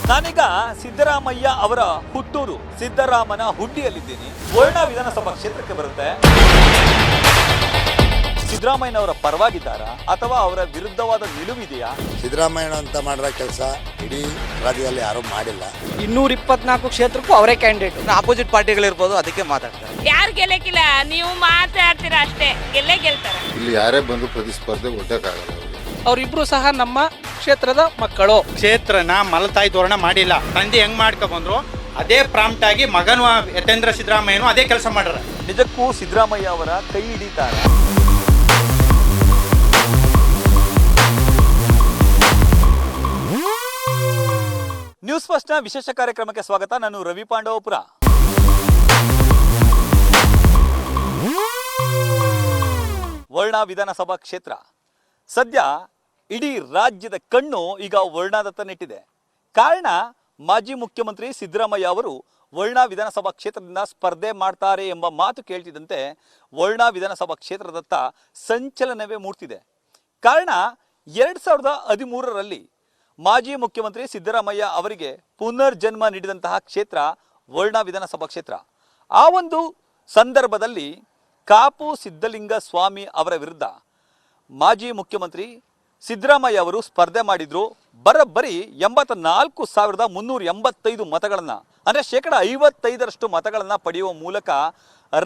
ನಾನೀಗ ಸಿದ್ದರಾಮಯ್ಯ ಅವರ ಹುಟ್ಟೂರು ಸಿದ್ದರಾಮನ ಹುಡ್ಡಿಯಲ್ಲಿದ್ದೀನಿ. ವರ್ಣ ವಿಧಾನಸಭಾ ಕ್ಷೇತ್ರಕ್ಕೆ ಬರುತ್ತೆ. ಸಿದ್ದರಾಮಯ್ಯನವರ ಪರವಾಗಿದ್ದಾರಾ ಅಥವಾ ಅವರ ವಿರುದ್ಧವಾದ ನಿಲುವಿದೆಯಾ? ಸಿದ್ದರಾಮಯ್ಯ ಅಂತ ಮಾಡಿರೋ ಕೆಲಸ ಇಡೀ ರಾಜ್ಯದಲ್ಲಿ ಯಾರೂ ಮಾಡಿಲ್ಲ. 224 ಕ್ಷೇತ್ರಕ್ಕೂ ಅವರೇ ಕ್ಯಾಂಡಿಡೇಟ್. ಆಪೋಸಿಟ್ ಪಾರ್ಟಿಗಳಿರ್ಬೋದು, ಅದಕ್ಕೆ ಮಾತಾಡ್ತಾರೆ. ಯಾರು ಗೆಲ್ಲಕ್ಕಿಲ್ಲ, ನೀವು ಮಾತಾಡ್ತೀರಾ ಅಷ್ಟೇ, ಗೆಲ್ಲೇ ಗೆಲ್ತಾರೆ. ಇಲ್ಲಿ ಯಾರೇ ಬಂದು ಪ್ರತಿಸ್ಪರ್ಧೆ ಒಡ್ಡಕ್ಕಾಗಲ್ಲ. ಅವರಿಬ್ರು ಸಹ ನಮ್ಮ ಕ್ಷೇತ್ರದ ಮಕ್ಕಳು. ಕ್ಷೇತ್ರನ ಮಲತಾಯಿ ಧೋರಣೆ ಮಾಡಿಲ್ಲ. ತಂದೆ ಹೆಂಗ್ ಮಾಡ್ಕೊ ಬಂದ್ರು ಅದೇ ಪ್ರಾಂಪ್ಟ್ ಆಗಿ ಮಗನು ಯತೇಂದ್ರ ಸಿದ್ದರಾಮಯ್ಯನು ಅದೇ ಕೆಲಸ ಮಾಡ್ಯಾರ. ನಿಜಕ್ಕೂ ಸಿದ್ದರಾಮಯ್ಯ ಅವರ ಕೈ ಹಿಡಿತಾರ? ನ್ಯೂಸ್ ಫಸ್ಟ್ನ ವಿಶೇಷ ಕಾರ್ಯಕ್ರಮಕ್ಕೆ ಸ್ವಾಗತ. ನಾನು ರವಿ ಪಾಂಡವಪುರ. ವರ್ಣ ವಿಧಾನಸಭಾ ಕ್ಷೇತ್ರ ಸದ್ಯ ಇಡೀ ರಾಜ್ಯದ ಕಣ್ಣು ಈಗ ವರ್ಣದತ್ತ ನೆಟ್ಟಿದೆ. ಕಾರಣ, ಮಾಜಿ ಮುಖ್ಯಮಂತ್ರಿ ಸಿದ್ದರಾಮಯ್ಯ ಅವರು ವರ್ಣ ವಿಧಾನಸಭಾ ಕ್ಷೇತ್ರದಿಂದ ಸ್ಪರ್ಧೆ ಮಾಡ್ತಾರೆ ಎಂಬ ಮಾತು ಕೇಳ್ತಿದ್ದಂತೆ ವರ್ಣ ವಿಧಾನಸಭಾ ಕ್ಷೇತ್ರದತ್ತ ಸಂಚಲನವೇ ಮೂಡ್ತಿದೆ. ಕಾರಣ, 2013ರಲ್ಲಿ ಮಾಜಿ ಮುಖ್ಯಮಂತ್ರಿ ಸಿದ್ದರಾಮಯ್ಯ ಅವರಿಗೆ ಪುನರ್ಜನ್ಮ ನೀಡಿದಂತಹ ಕ್ಷೇತ್ರ ವರ್ಣ ವಿಧಾನಸಭಾ ಕ್ಷೇತ್ರ. ಆ ಒಂದು ಸಂದರ್ಭದಲ್ಲಿ ಕಾಪು ಸಿದ್ದಲಿಂಗ ಸ್ವಾಮಿ ಅವರ ವಿರುದ್ಧ ಮಾಜಿ ಮುಖ್ಯಮಂತ್ರಿ ಸಿದ್ದರಾಮಯ್ಯ ಅವರು ಸ್ಪರ್ಧೆ ಮಾಡಿದ್ರು. ಬರೋಬ್ಬರಿ 84,385 ಮತಗಳನ್ನು, ಅಂದರೆ 55% ಮತಗಳನ್ನು ಪಡೆಯುವ ಮೂಲಕ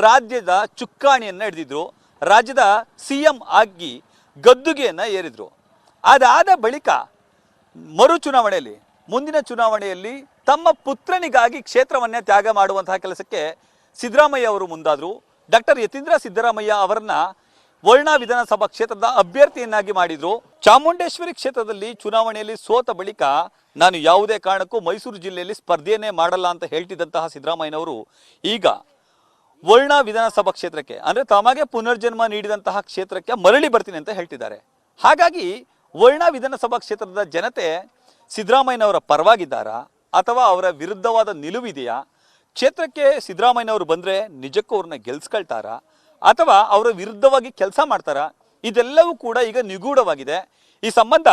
ರಾಜ್ಯದ ಚುಕ್ಕಾಣಿಯನ್ನು ಹಿಡಿದಿದ್ರು. ರಾಜ್ಯದ CM ಆಗಿ ಗದ್ದುಗೆಯನ್ನು ಏರಿದ್ರು. ಅದಾದ ಬಳಿಕ ಮರು ಚುನಾವಣೆಯಲ್ಲಿ, ಮುಂದಿನ ಚುನಾವಣೆಯಲ್ಲಿ ತಮ್ಮ ಪುತ್ರನಿಗಾಗಿ ಕ್ಷೇತ್ರವನ್ನೇ ತ್ಯಾಗ ಮಾಡುವಂತಹ ಕೆಲಸಕ್ಕೆ ಸಿದ್ದರಾಮಯ್ಯ ಅವರು ಮುಂದಾದರು. ಡಾಕ್ಟರ್ ಯತೀಂದ್ರ ಸಿದ್ದರಾಮಯ್ಯ ಅವರನ್ನ ವರ್ಣ ವಿಧಾನಸಭಾ ಕ್ಷೇತ್ರದ ಅಭ್ಯರ್ಥಿಯನ್ನಾಗಿ ಮಾಡಿದ್ರು. ಚಾಮುಂಡೇಶ್ವರಿ ಕ್ಷೇತ್ರದಲ್ಲಿ ಚುನಾವಣೆಯಲ್ಲಿ ಸೋತ ಬಳಿಕ ನಾನು ಯಾವುದೇ ಕಾರಣಕ್ಕೂ ಮೈಸೂರು ಜಿಲ್ಲೆಯಲ್ಲಿ ಸ್ಪರ್ಧೆಯನ್ನೇ ಮಾಡಲ್ಲ ಅಂತ ಹೇಳ್ತಿದ್ದಂತಹ ಸಿದ್ದರಾಮಯ್ಯನವರು ಈಗ ವರ್ಣ ವಿಧಾನಸಭಾ ಕ್ಷೇತ್ರಕ್ಕೆ, ಅಂದರೆ ತಮಗೆ ಪುನರ್ಜನ್ಮ ನೀಡಿದಂತಹ ಕ್ಷೇತ್ರಕ್ಕೆ ಮರಳಿ ಬರ್ತೀನಿ ಅಂತ ಹೇಳ್ತಿದ್ದಾರೆ. ಹಾಗಾಗಿ ವರ್ಣ ವಿಧಾನಸಭಾ ಕ್ಷೇತ್ರದ ಜನತೆ ಸಿದ್ದರಾಮಯ್ಯನವರ ಪರವಾಗಿದ್ದಾರಾ ಅಥವಾ ಅವರ ವಿರುದ್ಧವಾದ ನಿಲುವಿದೆಯಾ? ಕ್ಷೇತ್ರಕ್ಕೆ ಸಿದ್ದರಾಮಯ್ಯನವರು ಬಂದರೆ ನಿಜಕ್ಕೂ ಅವ್ರನ್ನ ಗೆಲ್ಸ್ಕೊಳ್ತಾರಾ ಅಥವಾ ಅವರ ವಿರುದ್ಧವಾಗಿ ಕೆಲಸ ಮಾಡ್ತಾರಾ? ಇದೆಲ್ಲವೂ ಕೂಡ ಈಗ ನಿಗೂಢವಾಗಿದೆ. ಈ ಸಂಬಂಧ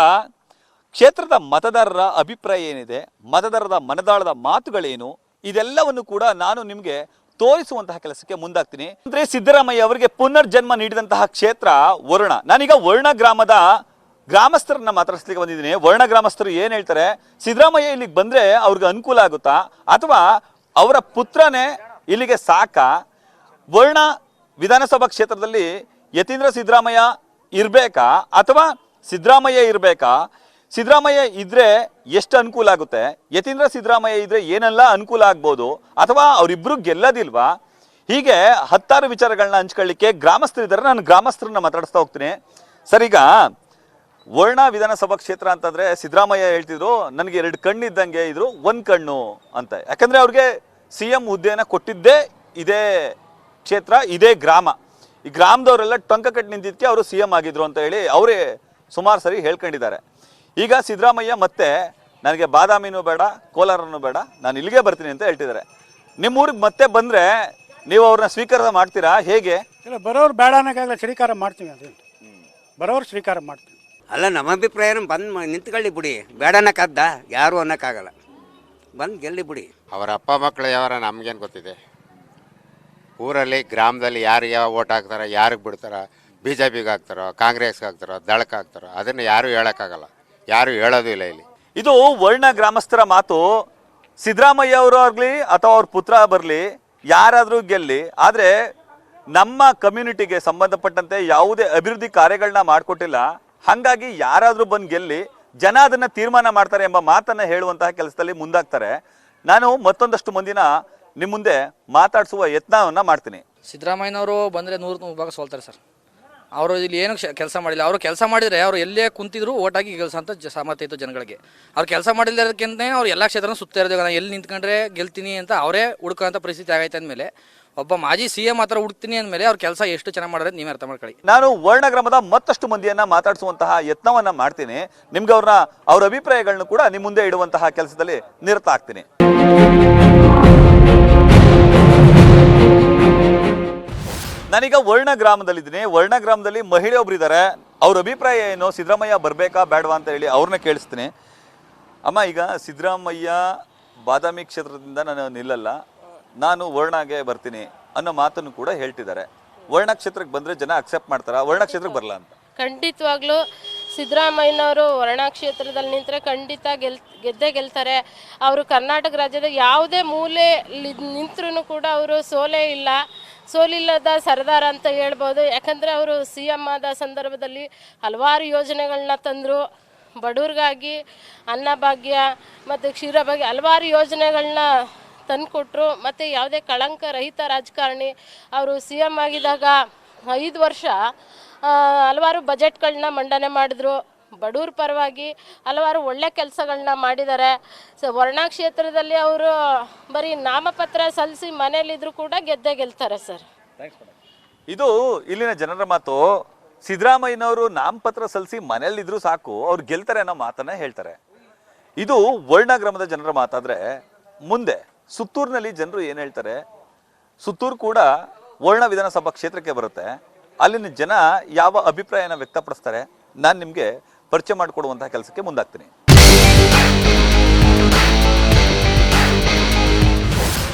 ಕ್ಷೇತ್ರದ ಮತದಾರರ ಅಭಿಪ್ರಾಯ ಏನಿದೆ, ಮತದಾರರ ಮನದಾಳದ ಮಾತುಗಳೇನು, ಇದೆಲ್ಲವನ್ನು ಕೂಡ ನಾನು ನಿಮಗೆ ತೋರಿಸುವಂತಹ ಕೆಲಸಕ್ಕೆ ಮುಂದಾಗ್ತೀನಿ. ಅಂದ್ರೆ ಸಿದ್ದರಾಮಯ್ಯ ಅವರಿಗೆ ಪುನರ್ಜನ್ಮ ನೀಡಿದಂತಹ ಕ್ಷೇತ್ರ ವರ್ಣ. ನಾನೀಗ ವರ್ಣ ಗ್ರಾಮದ ಗ್ರಾಮಸ್ಥರನ್ನ ಮಾತಾಡಿಸ್ಲಿಕ್ಕೆ ಬಂದಿದ್ದೀನಿ. ವರ್ಣ ಗ್ರಾಮಸ್ಥರು ಏನು ಹೇಳ್ತಾರೆ, ಸಿದ್ದರಾಮಯ್ಯ ಇಲ್ಲಿಗೆ ಬಂದರೆ ಅವ್ರಿಗೆ ಅನುಕೂಲ ಆಗುತ್ತಾ ಅಥವಾ ಅವರ ಪುತ್ರನೇ ಇಲ್ಲಿಗೆ ಸಾಕಾ? ವರ್ಣ ವಿಧಾನಸಭಾ ಕ್ಷೇತ್ರದಲ್ಲಿ ಯತೀಂದ್ರ ಸಿದ್ದರಾಮಯ್ಯ ಇರಬೇಕಾ ಅಥವಾ ಸಿದ್ದರಾಮಯ್ಯ ಇರಬೇಕಾ? ಸಿದ್ದರಾಮಯ್ಯ ಇದ್ರೆ ಎಷ್ಟು ಅನುಕೂಲ ಆಗುತ್ತೆ? ಯತೀಂದ್ರ ಸಿದ್ದರಾಮಯ್ಯ ಇದ್ರೆ ಏನೆಲ್ಲ ಅನುಕೂಲ ಆಗ್ಬೋದು? ಅಥವಾ ಅವರಿಬ್ರು ಗೆಲ್ಲದಿಲ್ವಾ? ಹೀಗೆ 10 ವಿಚಾರಗಳನ್ನ ಹಂಚ್ಕೊಳ್ಳಿಕ್ಕೆ ಗ್ರಾಮಸ್ಥರಿದ್ದಾರೆ. ನಾನು ಗ್ರಾಮಸ್ಥರನ್ನ ಮಾತಾಡಿಸ್ತಾ ಹೋಗ್ತೀನಿ. ಸರ್, ಈಗ ವರ್ಣ ವಿಧಾನಸಭಾ ಕ್ಷೇತ್ರ ಅಂತಂದ್ರೆ ಸಿದ್ದರಾಮಯ್ಯ ಹೇಳ್ತಿದ್ರು, ನನಗೆ 2 ಕಣ್ಣಿದ್ದಂಗೆ ಇದ್ರು, 1 ಕಣ್ಣು ಅಂತ. ಯಾಕಂದ್ರೆ ಅವ್ರಿಗೆ CM ಹುದ್ದೆಯನ್ನು ಕೊಟ್ಟಿದ್ದೇ ಇದೇ ಕ್ಷೇತ್ರ, ಇದೇ ಗ್ರಾಮ. ಈ ಗ್ರಾಮದವರೆಲ್ಲ ಟೊಂಕ ಕಟ್ಟಿ ನಿಂತಿದ್ದಕ್ಕೆ ಅವರು CM ಆಗಿದ್ರು ಅಂತ ಹೇಳಿ ಅವರೇ ಸುಮಾರು ಸರಿ ಹೇಳ್ಕೊಂಡಿದ್ದಾರೆ. ಈಗ ಸಿದ್ದರಾಮಯ್ಯ ಮತ್ತೆ ನನಗೆ ಬಾದಾಮಿನೂ ಬೇಡ, ಕೋಲಾರನೂ ಬೇಡ, ನಾನು ಇಲ್ಲಿಗೆ ಬರ್ತೀನಿ ಅಂತ ಹೇಳ್ತಿದ್ದಾರೆ. ನಿಮ್ಮೂರಿಗೆ ಮತ್ತೆ ಬಂದರೆ ನೀವು ಅವ್ರನ್ನ ಸ್ವೀಕಾರ ಮಾಡ್ತೀರಾ? ಹೇಗೆ? ಇಲ್ಲ, ಬರೋರು ಬೇಡ ಅನ್ನೋಕ್ಕಾಗಲ್ಲ, ಸ್ವೀಕಾರ ಮಾಡ್ತೀವಿ. ಅದು ಬರೋರು ಸ್ವೀಕಾರ ಮಾಡ್ತೀವಿ. ಅಲ್ಲ, ನಮ್ಮ ಅಭಿಪ್ರಾಯ ಬಂದು ನಿಂತ್ಕೊಳ್ಳಿ ಬಿಡಿ. ಬೇಡ ಅನ್ನಕ್ಕಾಗ್ದ? ಯಾರು ಅನ್ನಕ್ಕಾಗಲ್ಲ. ಬಂದು ಗೆಲ್ಲಿ ಬಿಡಿ. ಅವರ ಅಪ್ಪ ಮಕ್ಕಳು ಯಾವಾರ ನಮಗೇನು ಗೊತ್ತಿದೆ? ಊರಲ್ಲಿ ಗ್ರಾಮದಲ್ಲಿ ಯಾರಿಗೆ ಓಟ್ ಹಾಕ್ತಾರೋ, ಯಾರಿಗೆ ಬಿಡ್ತಾರೋ, BJPಗೆ ಹಾಕ್ತಾರೋ, ಕಾಂಗ್ರೆಸ್ಗೆ ಹಾಕ್ತಾರೋ, ದಳಕ್ಕೆ ಹಾಕ್ತಾರೋ, ಅದನ್ನು ಯಾರೂ ಹೇಳೋಕ್ಕಾಗಲ್ಲ. ಯಾರೂ ಹೇಳೋದು ಇಲ್ಲ ಇಲ್ಲಿ. ಇದು ವರ್ಣ ಗ್ರಾಮಸ್ಥರ ಮಾತು. ಸಿದ್ದರಾಮಯ್ಯ ಅವರು ಆಗಲಿ ಅಥವಾ ಅವ್ರ ಪುತ್ರ ಬರಲಿ, ಯಾರಾದರೂ ಗೆಲ್ಲಿ, ಆದರೆ ನಮ್ಮ ಕಮ್ಯುನಿಟಿಗೆ ಸಂಬಂಧಪಟ್ಟಂತೆ ಯಾವುದೇ ಅಭಿವೃದ್ಧಿ ಕಾರ್ಯಗಳನ್ನ ಮಾಡಿಕೊಟ್ಟಿಲ್ಲ. ಹಾಗಾಗಿ ಯಾರಾದರೂ ಬಂದು ಗೆಲ್ಲಿ, ಜನ ಅದನ್ನು ತೀರ್ಮಾನ ಮಾಡ್ತಾರೆ ಎಂಬ ಮಾತನ್ನು ಹೇಳುವಂತಹ ಕೆಲಸದಲ್ಲಿ ಮುಂದಾಗ್ತಾರೆ. ನಾನು ಮತ್ತೊಂದಷ್ಟು ಮಂದಿನ ನಿಮ್ಮ ಮುಂದೆ ಮಾತಾಡಿಸುವ ಯತ್ನವನ್ನು ಮಾಡ್ತೀನಿ. ಸಿದ್ದರಾಮಯ್ಯನವರು ಬಂದರೆ 100 ಭಾಗ ಸೋಲ್ತಾರೆ ಸರ್. ಅವರು ಇಲ್ಲಿ ಏನು ಕೆಲಸ ಮಾಡಿಲ್ಲ. ಅವರು ಕೆಲಸ ಮಾಡಿದರೆ ಅವರು ಎಲ್ಲೇ ಕುಂತಿದ್ರು ಓಟಾಗಿ ಕೆಲಸ ಅಂತ ಸಾಮರ್ಥ್ಯ ಇತ್ತು ಜನಗಳಿಗೆ. ಅವ್ರು ಕೆಲಸ ಮಾಡಿಲ್ಲದಕ್ಕಿಂತ ಅವ್ರು ಎಲ್ಲ ಕ್ಷೇತ್ರನ ಸುತ್ತ ಇರೋದು. ನಾನು ಎಲ್ಲಿ ನಿಂತ್ಕೊಂಡ್ರೆ ಗೆಲ್ತೀನಿ ಅಂತ ಅವರೇ ಹುಡುಕೋಂಥ ಪರಿಸ್ಥಿತಿ ಆಗೈತೆ ಅಂದಮೇಲೆ, ಒಬ್ಬ ಮಾಜಿ CM ಮಾತ್ರ ಹುಡುಕ್ತೀನಿ ಅಂದಮೇಲೆ ಅವ್ರ ಕೆಲಸ ಎಷ್ಟು ಚೆನ್ನಾಗಿ ಮಾಡೋದು ನೀವೇ ಅರ್ಥ ಮಾಡ್ಕೊಳ್ಳಿ. ನಾನು ವರ್ಣ ಗ್ರಾಮದ ಮತ್ತಷ್ಟು ಮಂದಿಯನ್ನ ಮಾತಾಡಿಸುವಂತಹ ಯತ್ನವನ್ನ ಮಾಡ್ತೀನಿ. ನಿಮ್ಗೆ ಅವ್ರ ಅಭಿಪ್ರಾಯಗಳನ್ನು ಕೂಡ ನಿಮ್ಮ ಮುಂದೆ ಇಡುವಂತಹ ಕೆಲಸದಲ್ಲಿ ನಿರತ ಆಗ್ತೀನಿ. ನಾನೀಗ ವರ್ಣ ಗ್ರಾಮದಲ್ಲಿದ್ದೀನಿ. ವರ್ಣ ಗ್ರಾಮದಲ್ಲಿ ಮಹಿಳೆ ಒಬ್ರು ಇದ್ದಾರೆ. ಅವ್ರ ಅಭಿಪ್ರಾಯ ಏನು, ಸಿದ್ದರಾಮಯ್ಯ ಬರಬೇಕಾ ಬೇಡವಾ ಅಂತ ಹೇಳಿ ಅವ್ರನ್ನ ಕೇಳಿಸ್ತೀನಿ. ಅಮ್ಮ, ಈಗ ಸಿದ್ದರಾಮಯ್ಯ ಬಾದಾಮಿ ಕ್ಷೇತ್ರದಿಂದ ನಾನು ನಿಲ್ಲಲ್ಲ, ನಾನು ವರ್ಣಾಗೆ ಬರ್ತೀನಿ ಅನ್ನೋ ಮಾತನ್ನು ಕೂಡ ಹೇಳ್ತಿದ್ದಾರೆ. ವರ್ಣ ಕ್ಷೇತ್ರಕ್ಕೆ ಬಂದರೆ ಜನ ಅಕ್ಸೆಪ್ಟ್ ಮಾಡ್ತಾರಾ, ವರ್ಣ ಕ್ಷೇತ್ರಕ್ಕೆ ಬರಲ್ಲ ಅಂತ? ಖಂಡಿತವಾಗ್ಲೂ ಸಿದ್ದರಾಮಯ್ಯನವರು ವರ್ಣ ಕ್ಷೇತ್ರದಲ್ಲಿ ನಿಂತರೆ ಖಂಡಿತ ಗೆದ್ದೇ ಗೆಲ್ತಾರೆ. ಅವರು ಕರ್ನಾಟಕ ರಾಜ್ಯದ ಯಾವುದೇ ಮೂಲೆ ನಿಂತರೂ ಕೂಡ ಅವರು ಸೋಲಿಲ್ಲದ ಸರ್ದಾರ ಅಂತ ಹೇಳ್ಬೋದು. ಯಾಕಂದರೆ ಅವರು CM ಆದ ಸಂದರ್ಭದಲ್ಲಿ ಹಲವಾರು ಯೋಜನೆಗಳನ್ನ ತಂದರು. ಬಡವ್ರಿಗಾಗಿ ಅನ್ನಭಾಗ್ಯ ಮತ್ತು ಕ್ಷೀರಭಾಗ್ಯ ಹಲವಾರು ಯೋಜನೆಗಳನ್ನ ತಂದುಕೊಟ್ರು. ಮತ್ತು ಯಾವುದೇ ಕಳಂಕ ರಹಿತ ರಾಜಕಾರಣಿ. ಅವರು CM ಆಗಿದ್ದಾಗ 5 ವರ್ಷ ಹಲವಾರು ಬಜೆಟ್ಗಳನ್ನ ಮಂಡನೆ ಮಾಡಿದ್ರು. ಬಡವ್ರ ಪರವಾಗಿ ಹಲವಾರು ಒಳ್ಳೆ ಕೆಲಸಗಳನ್ನ ಮಾಡಿದ್ದಾರೆ. ವರ್ಣ ಕ್ಷೇತ್ರದಲ್ಲಿ ಅವರು ಬರೀ ನಾಮಪತ್ರ ಸಲ್ಲಿಸಿ ಮನೇಲಿದ್ರು ಕೂಡ ಗೆದ್ದೇ ಗೆಲ್ತಾರೆ ಸರ್. ಇದು ಇಲ್ಲಿನ ಜನರ ಮಾತು. ಸಿದ್ದರಾಮಯ್ಯನವರು ನಾಮಪತ್ರ ಸಲ್ಲಿಸಿ ಮನೇಲಿದ್ರು ಸಾಕು, ಅವ್ರು ಗೆಲ್ತಾರೆ ಅನ್ನೋ ಮಾತನ್ನ ಹೇಳ್ತಾರೆ. ಇದು ವರ್ಣ ಗ್ರಾಮದ ಜನರ ಮಾತಾದ್ರೆ, ಮುಂದೆ ಸುತ್ತೂರಿನಲ್ಲಿ ಜನರು ಏನು ಹೇಳ್ತಾರೆ? ಸುತ್ತೂರು ಕೂಡ ವರ್ಣ ವಿಧಾನಸಭಾ ಕ್ಷೇತ್ರಕ್ಕೆ ಬರುತ್ತೆ. ಅಲ್ಲಿನ ಜನ ಯಾವ ಅಭಿಪ್ರಾಯನ ವ್ಯಕ್ತಪಡಿಸ್ತಾರೆ ನಾನು ನಿಮಗೆ ಪರಿಚಯ ಮಾಡಿಕೊಡುವಂತಹ ಕೆಲಸಕ್ಕೆ ಮುಂದಾಗ್ತೀನಿ.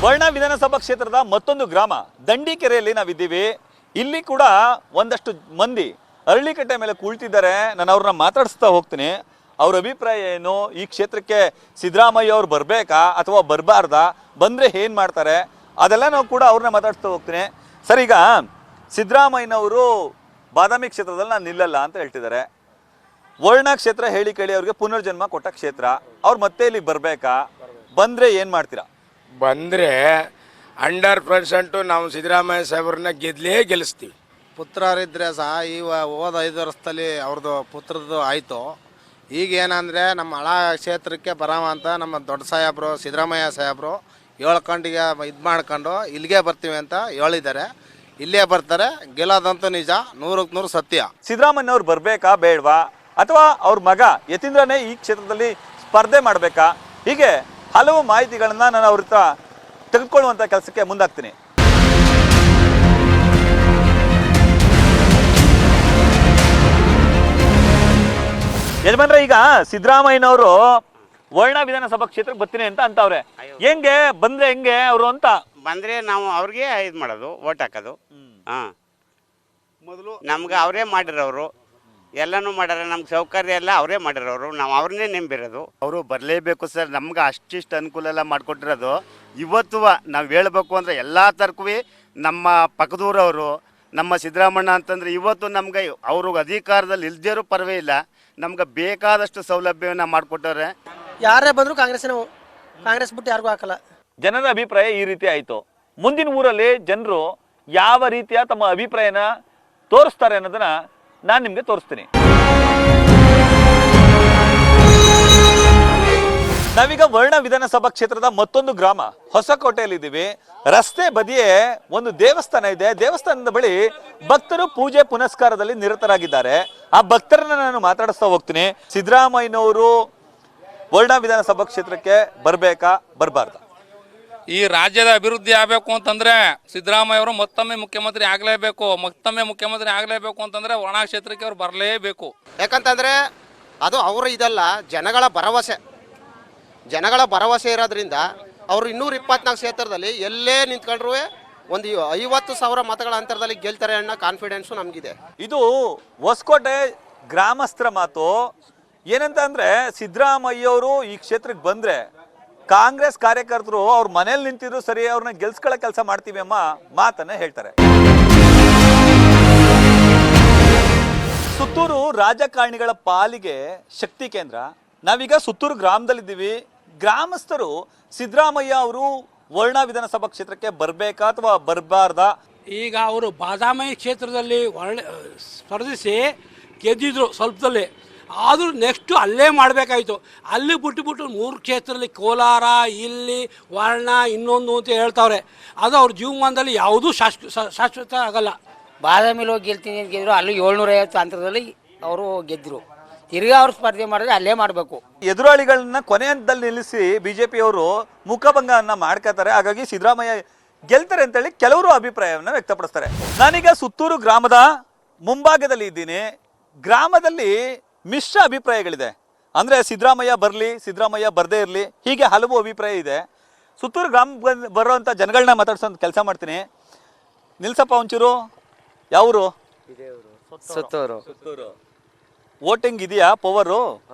ವರ್ಣ ವಿಧಾನಸಭಾ ಕ್ಷೇತ್ರದ ಮತ್ತೊಂದು ಗ್ರಾಮ ದಂಡಿಕೆರೆಯಲ್ಲಿ ನಾವಿದ್ದೀವಿ. ಇಲ್ಲಿ ಕೂಡ ಒಂದಷ್ಟು ಮಂದಿ ಅರಳಿಕಟ್ಟೆ ಮೇಲೆ ಕುಳಿತಿದ್ದಾರೆ. ನಾನು ಅವ್ರನ್ನ ಮಾತಾಡಿಸ್ತಾ ಹೋಗ್ತೀನಿ. ಅವ್ರ ಅಭಿಪ್ರಾಯ ಏನು, ಈ ಕ್ಷೇತ್ರಕ್ಕೆ ಸಿದ್ದರಾಮಯ್ಯ ಅವ್ರು ಬರಬೇಕಾ ಅಥವಾ ಬರಬಾರ್ದಾ, ಬಂದರೆ ಏನು ಮಾಡ್ತಾರೆ, ಅದೆಲ್ಲ ನಾವು ಕೂಡ ಅವ್ರನ್ನ ಮಾತಾಡಿಸ್ತಾ ಹೋಗ್ತೀನಿ. ಸರ್, ಈಗ ಸಿದ್ದರಾಮಯ್ಯನವರು ಬಾದಾಮಿ ಕ್ಷೇತ್ರದಲ್ಲಿ ನಾನು ನಿಲ್ಲಲ್ಲ ಅಂತ ಹೇಳ್ತಿದ್ದಾರೆ. ವರ್ಣ ಕ್ಷೇತ್ರ ಹೇಳಿ ಕೇಳಿ ಅವ್ರಿಗೆ ಪುನರ್ಜನ್ಮ ಕೊಟ್ಟ ಕ್ಷೇತ್ರ. ಅವ್ರು ಮತ್ತೆ ಇಲ್ಲಿ ಬರಬೇಕಾ, ಬಂದರೆ ಏನು ಮಾಡ್ತೀರಾ? ಬಂದರೆ 100% ನಾವು ಸಿದ್ದರಾಮಯ್ಯ ಸಾಹೇಬ್ರನ್ನ ಗೆಲ್ಲಿಸ್ತೀವಿ. ಪುತ್ರರಿದ್ದರೆ ಸಹ ಹೋದ 5 ವರ್ಷದಲ್ಲಿ ಅವ್ರದ್ದು ಪುತ್ರದ್ದು ಆಯಿತು. ಈಗ ಏನಂದರೆ ನಮ್ಮ ಹಳ ಕ್ಷೇತ್ರಕ್ಕೆ ಬರವ ಅಂತ ನಮ್ಮ ದೊಡ್ಡ ಸಾಹೇಬರು ಸಿದ್ದರಾಮಯ್ಯ ಸಾಹೇಬರು ಹೇಳ್ಕೊಂಡಿಗೆ ಇದು ಮಾಡ್ಕೊಂಡು ಇಲ್ಲಿಗೆ ಬರ್ತೀವಿ ಅಂತ ಹೇಳಿದ್ದಾರೆ. ಇಲ್ಲೇ ಬರ್ತಾರೆ, ಗೆಲ್ಲೋದಂತೂ ನಿಜ, 100ಕ್ಕೆ 100 ಸತ್ಯ. ಸಿದ್ದರಾಮಯ್ಯವ್ರು ಬರಬೇಕಾ ಬೇಡವಾ, ಅಥವಾ ಅವ್ರ ಮಗ ಯತೀಂದ್ರನೇ ಈ ಕ್ಷೇತ್ರದಲ್ಲಿ ಸ್ಪರ್ಧೆ ಮಾಡಬೇಕಾ, ಹೀಗೆ ಹಲವು ಮಾಹಿತಿಗಳನ್ನ ನಾನು ಅವ್ರ ಹತ್ರ ತೆಗೆದುಕೊಳ್ಳುವಂಥ ಕೆಲಸಕ್ಕೆ ಮುಂದಾಗ್ತೀನಿ. ಯಜಮಾನ್ರೆ, ಈಗ ಸಿದ್ದರಾಮಯ್ಯನವರು ವರ್ಣ ವಿಧಾನಸಭಾ ಕ್ಷೇತ್ರಕ್ಕೆ ಬರ್ತೀನಿ ಅಂತ ಅಂತವ್ರೆ. ಹೆಂಗೆ ಬಂದ್ರೆ ಹೆಂಗೆ ಅವರು ಅಂತ? ಬಂದರೆ ನಾವು ಅವ್ರಿಗೆ ಇದು ಮಾಡೋದು, ಓಟ್ ಹಾಕೋದು. ಹಾಂ, ಮೊದಲು ನಮ್ಗೆ ಅವರೇ ಮಾಡಿರೋರು, ಎಲ್ಲನೂ ಮಾಡ್ಯಾರ. ನಮ್ಗೆ ಸೌಕರ್ಯ ಎಲ್ಲ ಅವರೇ ಮಾಡಿರೋರು, ನಾವು ಅವ್ರನ್ನೇ ನಂಬಿರೋದು. ಅವರು ಬರಲೇಬೇಕು ಸರ್. ನಮ್ಗೆ ಅಷ್ಟಿಷ್ಟು ಅನುಕೂಲ ಎಲ್ಲ ಮಾಡಿಕೊಟ್ಟಿರೋದು. ಇವತ್ತು ನಾವು ಹೇಳಬೇಕು ಅಂದರೆ ಎಲ್ಲ ತರಕೂ ನಮ್ಮ ಪಕ್ಕದೂರವರು ನಮ್ಮ ಸಿದ್ದರಾಮಣ್ಣ ಅಂತಂದರೆ ಇವತ್ತು ನಮ್ಗೆ ಅವರು ಅಧಿಕಾರದಲ್ಲಿ ಇಲ್ದೇರೂ ಪರವೇ ಇಲ್ಲ, ನಮ್ಗೆ ಬೇಕಾದಷ್ಟು ಸೌಲಭ್ಯವನ್ನು ಮಾಡಿಕೊಟ್ಟವ್ರೆ. ಯಾರೇ ಬಂದರೂ ಕಾಂಗ್ರೆಸ್ ಬಿಟ್ಟು ಯಾರಿಗೂ ಹಾಕಲ್ಲ. ಜನರ ಅಭಿಪ್ರಾಯ ಈ ರೀತಿ ಆಯಿತು. ಮುಂದಿನ ಊರಲ್ಲಿ ಜನರು ಯಾವ ರೀತಿಯ ತಮ್ಮ ಅಭಿಪ್ರಾಯನ ತೋರಿಸ್ತಾರೆ ಅನ್ನೋದನ್ನ ನಾನು ನಿಮಗೆ ತೋರಿಸ್ತೀನಿ. ನಾವೀಗ ವರ್ಣ ವಿಧಾನಸಭಾ ಕ್ಷೇತ್ರದ ಮತ್ತೊಂದು ಗ್ರಾಮ ಹೊಸಕೋಟೆಯಲ್ಲಿದ್ದೀವಿ. ರಸ್ತೆ ಬದಿಯೇ ಒಂದು ದೇವಸ್ಥಾನ ಇದೆ. ದೇವಸ್ಥಾನದ ಬಳಿ ಭಕ್ತರು ಪೂಜೆ ಪುನಸ್ಕಾರದಲ್ಲಿ ನಿರತರಾಗಿದ್ದಾರೆ. ಆ ಭಕ್ತರನ್ನ ನಾನು ಮಾತಾಡಿಸ್ತಾ ಹೋಗ್ತೀನಿ. ಸಿದ್ದರಾಮಯ್ಯನವರು ವರ್ಣ ವಿಧಾನಸಭಾ ಕ್ಷೇತ್ರಕ್ಕೆ ಬರಬೇಕಾ ಬರಬಾರ್ದ? ಈ ರಾಜ್ಯದ ಅಭಿವೃದ್ಧಿ ಆಗಬೇಕು ಅಂತಂದರೆ ಸಿದ್ದರಾಮಯ್ಯ ಅವರು ಮತ್ತೊಮ್ಮೆ ಮುಖ್ಯಮಂತ್ರಿ ಆಗಲೇಬೇಕು. ಅಂತಂದರೆ ವರ್ಣ ಕ್ಷೇತ್ರಕ್ಕೆ ಅವ್ರು ಬರಲೇಬೇಕು. ಯಾಕಂತಂದರೆ ಅದು ಅವರು ಇದಲ್ಲ, ಜನಗಳ ಭರವಸೆ ಇರೋದ್ರಿಂದ ಅವರು 224 ಕ್ಷೇತ್ರದಲ್ಲಿ ಎಲ್ಲೇ ನಿಂತ್ಕೊಂಡ್ರೂ ಒಂದು 50,000 ಮತಗಳ ಅಂತರದಲ್ಲಿ ಗೆಲ್ತಾರೆ ಅನ್ನೋ ಕಾನ್ಫಿಡೆನ್ಸು ನಮಗಿದೆ. ಇದು ಹೊಸಕೋಟೆ ಗ್ರಾಮಸ್ಥರ ಮಾತು. ಏನಂತ ಅಂದರೆ, ಸಿದ್ದರಾಮಯ್ಯವರು ಈ ಕ್ಷೇತ್ರಕ್ಕೆ ಬಂದರೆ ಕಾಂಗ್ರೆಸ್ ಕಾರ್ಯಕರ್ತರು ಅವ್ರ ಮನೇಲಿ ನಿಂತಿದ್ರು ಸರಿ, ಅವ್ರನ್ನ ಗೆಲ್ಸ್ಕೊಳ್ಳೋ ಕೆಲಸ ಮಾಡ್ತೀವಿ ಅಮ್ಮ ಮಾತನ್ನ ಹೇಳ್ತಾರೆ. ಸುತ್ತೂರು ರಾಜಕಾರಣಿಗಳ ಪಾಲಿಗೆ ಶಕ್ತಿ ಕೇಂದ್ರ. ನಾವೀಗ ಸುತ್ತೂರು ಗ್ರಾಮದಲ್ಲಿದ್ದೀವಿ. ಗ್ರಾಮಸ್ಥರು ಸಿದ್ದರಾಮಯ್ಯ ಅವರು ವರ್ಣ ವಿಧಾನಸಭಾ ಕ್ಷೇತ್ರಕ್ಕೆ ಬರಬೇಕಾ ಅಥವಾ ಬರಬಾರ್ದಾ? ಈಗ ಅವರು ಬಾದಾಮಿ ಕ್ಷೇತ್ರದಲ್ಲಿ ಸ್ಪರ್ಧಿಸಿ ಗೆದ್ದಿದ್ರು ಸ್ವಲ್ಪದಲ್ಲಿ, ಆದರೂ ನೆಕ್ಸ್ಟು ಅಲ್ಲೇ ಮಾಡಬೇಕಾಯಿತು. ಅಲ್ಲಿ ಬಿಟ್ಟು 3 ಕ್ಷೇತ್ರದಲ್ಲಿ ಕೋಲಾರ, ಇಲ್ಲಿ ವರ್ಣ, ಇನ್ನೊಂದು ಅಂತ ಹೇಳ್ತಾವ್ರೆ. ಅದು ಅವ್ರ ಜೀವಮಾನದಲ್ಲಿ ಯಾವುದೂ ಶಾಶ್ವತ ಆಗಲ್ಲ. ಬಾದಾಮಿಲಿ ಹೋಗಿ ಗೆಲ್ತೀನಿ ಅಂತ ಗೆದ್ರು, ಅಲ್ಲಿ 750 ಅಂತರದಲ್ಲಿ ಅವರು ಗೆದ್ದರು. ತಿರ್ಗಾ ಅವ್ರು ಸ್ಪರ್ಧೆ ಮಾಡಿದ್ರೆ ಅಲ್ಲೇ ಮಾಡಬೇಕು. ಎದುರಾಳಿಗಳನ್ನ ಕೊನೆ ಹಂತದಲ್ಲಿ ನಿಲ್ಲಿಸಿ ಬಿಜೆಪಿಯವರು ಮುಖಭಂಗವನ್ನ ಮಾಡ್ಕೋತಾರೆ. ಹಾಗಾಗಿ ಸಿದ್ದರಾಮಯ್ಯ ಗೆಲ್ತಾರೆ ಅಂತೇಳಿ ಕೆಲವರು ಅಭಿಪ್ರಾಯವನ್ನು ವ್ಯಕ್ತಪಡಿಸ್ತಾರೆ. ನಾನೀಗ ಸುತ್ತೂರು ಗ್ರಾಮದ ಮುಂಭಾಗದಲ್ಲಿ ಇದ್ದೀನಿ. ಗ್ರಾಮದಲ್ಲಿ ಮಿಶ್ರ ಅಭಿಪ್ರಾಯಗಳಿದೆ. ಅಂದರೆ ಸಿದ್ದರಾಮಯ್ಯ ಬರಲಿ, ಸಿದ್ದರಾಮಯ್ಯ ಬರದೇ ಇರಲಿ, ಹೀಗೆ ಹಲವು ಅಭಿಪ್ರಾಯ ಇದೆ. ಸುತ್ತೂರು ಗ್ರಾಮ ಬರೋವಂಥ ಜನಗಳನ್ನ ಮಾತಾಡ್ಸೋಂಥ ಕೆಲಸ ಮಾಡ್ತೀನಿ. ನಿಲ್ಸಪ್ಪ ಒಂಚೂರು, ಯಾವರು? ಸುತ್ತೂರು. ವೋಟಿಂಗ್ ಇದೆಯಾ ಪವರು?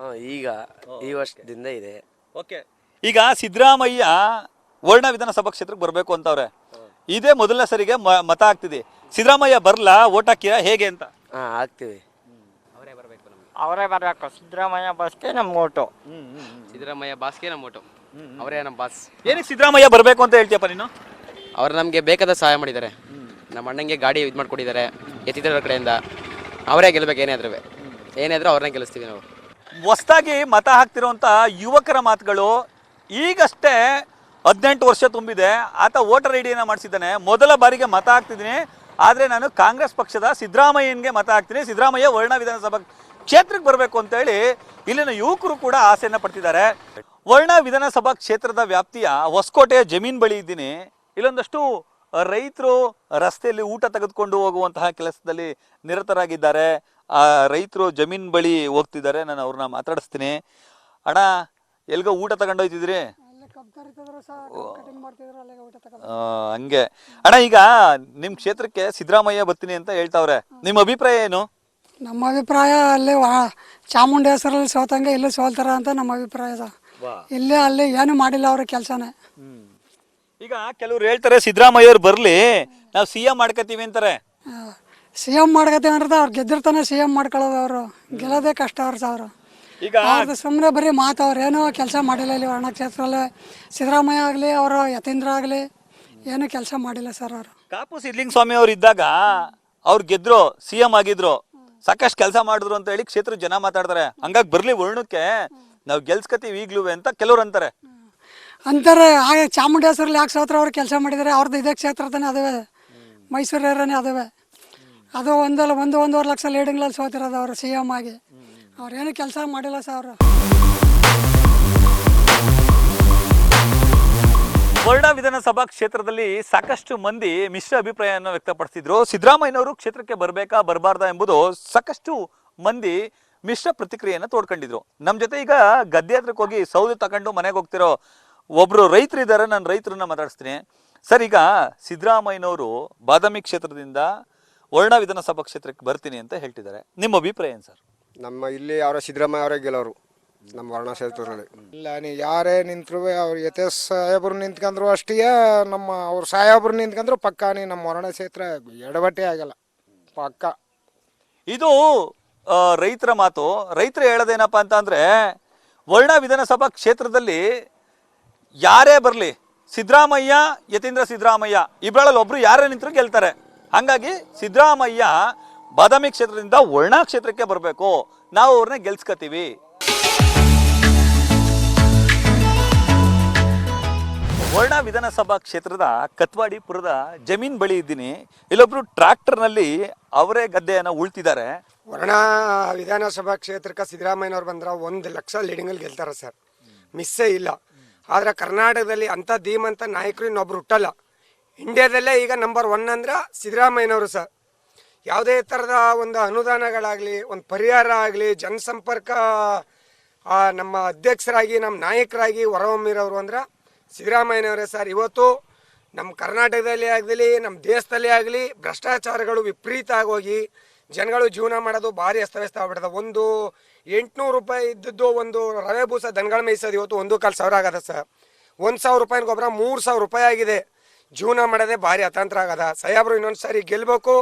ಈಗ ಈ ವರ್ಷದಿಂದ ಇದೆ. ಓಕೆ, ಈಗ ಸಿದ್ದರಾಮಯ್ಯ ವರ್ಣ ವಿಧಾನಸಭಾ ಕ್ಷೇತ್ರಕ್ಕೆ ಬರಬೇಕು ಅಂತವ್ರೆ. ಇದೇ ಮೊದಲನೇ ಸರಿಗೆ ಮತ ಆಗ್ತಿದೆ. ಸಿದ್ದರಾಮಯ್ಯ ಬರಲ್ಲ, ವೋಟ್ ಹಾಕಿರಾ ಹೇಗೆ ಅಂತ? ಹಾಕ್ತೀವಿ. ಅವರೇ ಬರಬೇಕು. ಸಿದ್ದರಾಮಯ್ಯ ಬಾಸ್ಗೆ ನಮ್ಮ ಓಟು. ಸಿದ್ದರಾಮಯ್ಯ ಬಾಸ್ಗೆ ನಮ್ಮ ಓಟು. ಅವರೇ ನಮ್ಮ ಬಾಸ್. ಏನಕ್ಕೆ ಸಿದ್ದರಾಮಯ್ಯ ಬರಬೇಕು ಅಂತ ಹೇಳ್ತೀಯಪ್ಪ ನೀನು? ಅವ್ರು ನಮಗೆ ಬೇಕಾದ ಸಹಾಯ ಮಾಡಿದ್ದಾರೆ. ನಮ್ಮ ಅಣ್ಣಂಗೆ ಗಾಡಿ ಇದು ಮಾಡಿಕೊಟ್ಟಿದ್ದಾರೆ ಎತ್ತಿದ್ರ ಕಡೆಯಿಂದ. ಅವರೇ ಗೆಲ್ಲಬೇಕು. ಏನಾದರೂ ಅವ್ರನ್ನೇ ಗೆಲ್ಲಿಸ್ತೀವಿ ನಾವು. ಹೊಸದಾಗಿ ಮತ ಹಾಕ್ತಿರೋಂಥ ಯುವಕರ ಮಾತುಗಳು. ಈಗಷ್ಟೇ 18 ವರ್ಷ ತುಂಬಿದೆ, ಆತ ವೋಟರ್ ಐ ಡಿಯನ್ನು ಮಾಡಿಸಿದ್ದಾನೆ. ಮೊದಲ ಬಾರಿಗೆ ಮತ ಹಾಕ್ತಿದ್ದೀನಿ, ಆದರೆ ನಾನು ಕಾಂಗ್ರೆಸ್ ಪಕ್ಷದ ಸಿದ್ದರಾಮಯ್ಯನಿಗೆ ಮತ ಹಾಕ್ತೀನಿ, ಸಿದ್ದರಾಮಯ್ಯ ವರ್ಣ ವಿಧಾನಸಭಾ ಕ್ಷೇತ್ರಕ್ಕೆ ಬರಬೇಕು ಅಂತೇಳಿ ಇಲ್ಲಿನ ಯುವಕರು ಕೂಡ ಆಸೆಯನ್ನು ಪಡ್ತಿದ್ದಾರೆ. ವರ್ಣ ವಿಧಾನಸಭಾ ಕ್ಷೇತ್ರದ ವ್ಯಾಪ್ತಿಯ ಹೊಸಕೋಟೆಯ ಜಮೀನು ಬಳಿ ಇದ್ದೀನಿ. ಇಲ್ಲೊಂದಷ್ಟು ರೈತರು ರಸ್ತೆಯಲ್ಲಿ ಊಟ ತೆಗೆದುಕೊಂಡು ಹೋಗುವಂತಹ ಕೆಲಸದಲ್ಲಿ ನಿರತರಾಗಿದ್ದಾರೆ. ಆ ರೈತರು ಜಮೀನ್ ಬಳಿ ಹೋಗ್ತಿದ್ದಾರೆ. ನಾನು ಅವ್ರನ್ನ ಮಾತಾಡಿಸ್ತೀನಿ. ಅಣ್ಣ, ಎಲ್ಗೋ ಊಟ ತಗೊಂಡೋಯ್ತಿದ್ರಿ? ಹಂಗೆ ಅಣ್ಣ, ಈಗ ನಿಮ್ ಕ್ಷೇತ್ರಕ್ಕೆ ಸಿದ್ದರಾಮಯ್ಯ ಬರ್ತೀನಿ ಅಂತ ಹೇಳ್ತಾವ್ರೆ, ನಿಮ್ಮ ಅಭಿಪ್ರಾಯ ಏನು? ನಮ್ಮ ಅಭಿಪ್ರಾಯ ಅಲ್ಲಿ ಚಾಮುಂಡಿ ಹೆಸರಲ್ಲಿ ಸೋತಂಗೆ ಇಲ್ಲಿ ಸೋಲ್ತಾರ ಅಂತ ನಮ್ಮ ಅಭಿಪ್ರಾಯ. ಇಲ್ಲಿ ಅಲ್ಲಿ ಏನು ಮಾಡಿಲ್ಲ ಅವ್ರ ಕೆಲಸನೇ. ಈಗ ಕೆಲವ್ರು ಹೇಳ್ತಾರೆ ಸಿದ್ದರಾಮಯ್ಯ ಅವ್ರು ಬರ್ಲಿ, ನಾವು CM ಮಾಡ್ಕೋತೀವಿ ಅಂತಾರೆ. CM ಮಾಡ್ಕೋತೀವಿ ಅಂದ್ರೆ ಅವ್ರು ಗೆದ್ದಿರ್ತಾನೆ CM ಮಾಡ್ಕೊಳ್ಳೋದು. ಅವರು ಗೆಲ್ಲೋದೇ ಕಷ್ಟ ಅವ್ರು. ಈಗ ಸುಮ್ಮನೆ ಬರೀ ಮಾತು, ಅವ್ರು ಏನೋ ಕೆಲಸ ಮಾಡಿಲ್ಲ ಇಲ್ಲಿ ವರ್ಣ ಕ್ಷೇತ್ರದಲ್ಲಿ. ಸಿದ್ದರಾಮಯ್ಯ ಆಗಲಿ, ಅವರು ಯತೀಂದ್ರ ಆಗಲಿ, ಏನು ಕೆಲಸ ಮಾಡಿಲ್ಲ ಸರ್ ಅವರು. ಕಾಪು ಸಿದ್ಲಿಂಗ ಸ್ವಾಮಿ ಅವ್ರು ಇದ್ದಾಗ ಅವ್ರು ಗೆದ್ರು, CM ಆಗಿದ್ರು, ಸಾಕಷ್ಟು ಕೆಲಸ ಮಾಡಿದ್ರು ಅಂತ ಹೇಳಿ ಕ್ಷೇತ್ರ ಜನ ಮಾತಾಡ್ತಾರೆ. ಹಂಗಾಗಿ ಬರ್ಲಿ ವರ್ಣಕ್ಕೆ, ನಾವು ಗೆಲ್ಸ್ಕತೀವಿ ಈಗ್ಲೂ ಅಂತ ಕೆಲವ್ರು ಅಂತಾರೆ. ಹಾಗೆ ಚಾಮುಂಡಿ ಹೆಸರಲ್ಲಿ ಯಾಕೆ ಸೋತ್ರ ಅವ್ರು ಕೆಲಸ ಮಾಡಿದ್ದಾರೆ. ಅವ್ರದ್ದು ಇದೇ ಕ್ಷೇತ್ರ ತಾನೇ ಅದಾವೆ, ಮೈಸೂರು ಏರಿಯಾನೇ ಅದಾವೆ. ಅದು ಒಂದೂವರೆ ಲಕ್ಷ ಲೀಡಿಂಗ್ಲಲ್ಲಿ ಸೋತಿರೋದು ಅವರು CM ಆಗಿ. ಅವ್ರೇನು ಕೆಲಸ ಮಾಡಿಲ್ಲ ಸರ್ ಅವರು. ವರ್ಣ ವಿಧಾನಸಭಾ ಕ್ಷೇತ್ರದಲ್ಲಿ ಸಾಕಷ್ಟು ಮಂದಿ ಮಿಶ್ರ ಅಭಿಪ್ರಾಯವನ್ನು ವ್ಯಕ್ತಪಡಿಸಿದ್ರು. ಸಿದ್ದರಾಮಯ್ಯನವರು ಕ್ಷೇತ್ರಕ್ಕೆ ಬರಬೇಕಾ ಬರಬಾರ್ದಾ ಎಂಬುದು ಸಾಕಷ್ಟು ಮಂದಿ ಮಿಶ್ರ ಪ್ರತಿಕ್ರಿಯೆಯನ್ನು ತೋಡ್ಕೊಂಡಿದ್ರು. ನಮ್ಮ ಜೊತೆ ಈಗ ಗದ್ದೆ ಹತ್ರಕ್ಕೆ ಹೋಗಿ ಸೌದೆ ತಗೊಂಡು ಮನೆಗೆ ಹೋಗ್ತಿರೋ ಒಬ್ರು ರೈತರು ಇದ್ದಾರೆ. ನಾನು ರೈತರನ್ನ ಮಾತಾಡಿಸ್ತೀನಿ. ಸರ್, ಈಗ ಸಿದ್ದರಾಮಯ್ಯನವರು ಬಾದಾಮಿ ಕ್ಷೇತ್ರದಿಂದ ವರ್ಣ ವಿಧಾನಸಭಾ ಕ್ಷೇತ್ರಕ್ಕೆ ಬರ್ತೀನಿ ಅಂತ ಹೇಳ್ತಿದ್ದಾರೆ, ನಿಮ್ಮ ಅಭಿಪ್ರಾಯ ಏನು ಸರ್? ನಮ್ಮ ಇಲ್ಲಿ ಅವರ ಸಿದ್ದರಾಮಯ್ಯ ಅವರೇ ಗೆಲ್ಲೋರು ನಮ್ಮ ವರ್ಣ ಕ್ಷೇತ್ರದಲ್ಲಿ. ಇಲ್ಲ, ನೀವು ಯಾರೇ ನಿಂತರು ಅವ್ರು ಯತೇಶ್ ಸಾಹೇಬ್ರು ನಿಂತ್ಕೊಂಡ್ರು ಅಷ್ಟೇ, ನಮ್ಮ ಅವ್ರ ಸಾಹೇಬ್ರು ನಿಂತ್ಕೊಂಡ್ರು ಪಕ್ಕ ನಮ್ಮ ವರ್ಣ ಕ್ಷೇತ್ರ ಎಡವಟ್ಟೆ ಆಗಲ್ಲ ಪಕ್ಕ. ಇದು ರೈತರ ಮಾತು. ರೈತರು ಹೇಳೋದೇನಪ್ಪ ಅಂತ ಅಂದರೆ, ವರ್ಣ ವಿಧಾನಸಭಾ ಕ್ಷೇತ್ರದಲ್ಲಿ ಯಾರೇ ಬರಲಿ, ಸಿದ್ದರಾಮಯ್ಯ ಯತೀಂದ್ರ ಸಿದ್ದರಾಮಯ್ಯ ಇಬ್ಬರಲ್ಲಿ ಒಬ್ರು ಯಾರೇ ನಿಂತರೂ ಗೆಲ್ತಾರೆ. ಹಾಗಾಗಿ ಸಿದ್ದರಾಮಯ್ಯ ಬಾದಾಮಿ ಕ್ಷೇತ್ರದಿಂದ ವರ್ಣ ಕ್ಷೇತ್ರಕ್ಕೆ ಬರಬೇಕು, ನಾವು ಅವ್ರನ್ನ ಗೆಲ್ಸ್ಕತೀವಿ. ವರ್ಣ ವಿಧಾನಸಭಾ ಕ್ಷೇತ್ರದ ಕತ್ವಾಡಿಪುರದ ಜಮೀನ್ ಬಳಿ ಇದ್ದೀನಿ. ಇಲ್ಲೊಬ್ರು ಟ್ರ್ಯಾಕ್ಟರ್ನಲ್ಲಿ ಅವರೇ ಗದ್ದೆಯನ್ನು ಉಳ್ತಿದ್ದಾರೆ. ವರ್ಣ ವಿಧಾನಸಭಾ ಕ್ಷೇತ್ರಕ್ಕೆ ಸಿದ್ದರಾಮಯ್ಯನವ್ರು ಬಂದ್ರೆ 1 ಲಕ್ಷ ಲೀಡಿಂಗಲ್ಲಿ ಗೆಲ್ತಾರೆ ಸರ್, ಮಿಸ್ಸೇ ಇಲ್ಲ. ಆದರೆ ಕರ್ನಾಟಕದಲ್ಲಿ ಅಂಥ ಧೀಮಂತ ನಾಯಕರು ಇನ್ನೊಬ್ರು ಹುಟ್ಟಲ್ಲ. ಇಂಡಿಯಾದಲ್ಲೇ ಈಗ ನಂಬರ್ 1 ಅಂದ್ರೆ ಸಿದ್ದರಾಮಯ್ಯನವರು ಸರ್. ಯಾವುದೇ ಥರದ ಒಂದು ಅನುದಾನಗಳಾಗಲಿ, ಒಂದು ಪರಿಹಾರ ಆಗಲಿ, ಜನಸಂಪರ್ಕ ನಮ್ಮ ಅಧ್ಯಕ್ಷರಾಗಿ, ನಮ್ಮ ನಾಯಕರಾಗಿ ಹೊರಹೊಮ್ಮಿರೋರು ಅಂದ್ರೆ ಸಿದ್ದರಾಮಯ್ಯನವರೇ ಸರ್. ಇವತ್ತು ನಮ್ಮ ಕರ್ನಾಟಕದಲ್ಲಿ ಆಗಲಿ, ನಮ್ಮ ದೇಶದಲ್ಲೇ ಆಗಲಿ ಭ್ರಷ್ಟಾಚಾರಗಳು ವಿಪರೀತ ಆಗೋಗಿ ಜನಗಳು ಜೀವನ ಮಾಡೋದು ಭಾರಿ ಅಸ್ತವ್ಯಸ್ತ ಆಗ್ಬಿಡ್ತದೆ. ಒಂದು 800 ರೂಪಾಯಿ ಇದ್ದದ್ದು ಒಂದು ರವೆ ಬೂಸ ದನಗಳ ಮೇಯಿಸೋದು ಇವತ್ತು 1,400 ಆಗದ ಸರ್. 1,000 ರೂಪಾಯಿನ ಗೊಬ್ಬರ 3,000 ರೂಪಾಯಿ ಆಗಿದೆ. ಜೀವನ ಮಾಡೋದೇ ಭಾರಿ ಅತಂತ್ರ ಆಗದ. ಸಾಹೇಬರು ಇನ್ನೊಂದು ಸಾರಿ ಗೆಲ್ಲಬೇಕು,